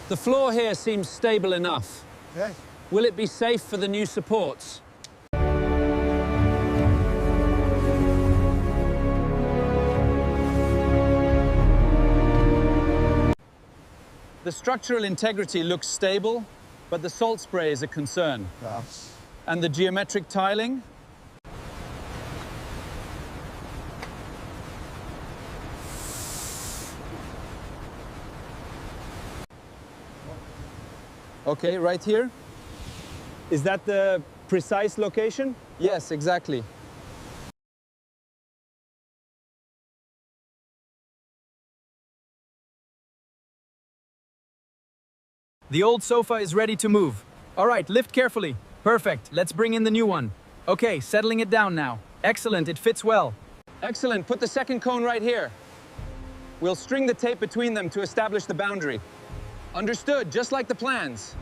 The floor here seems stable enough. Okay. Will it be safe for the new supports? The structural integrity looks stable, but the salt spray is a concern. Yeah. And the geometric tiling? Okay, right here? Is that the precise location? Yes, exactly. The old sofa is ready to move. All right, lift carefully. Perfect. Let's bring in the new one. Okay, settling it down now. Excellent, it fits well. Excellent, put the second cone right here. We'll string the tape between them to establish the boundary. Understood, just like the plans.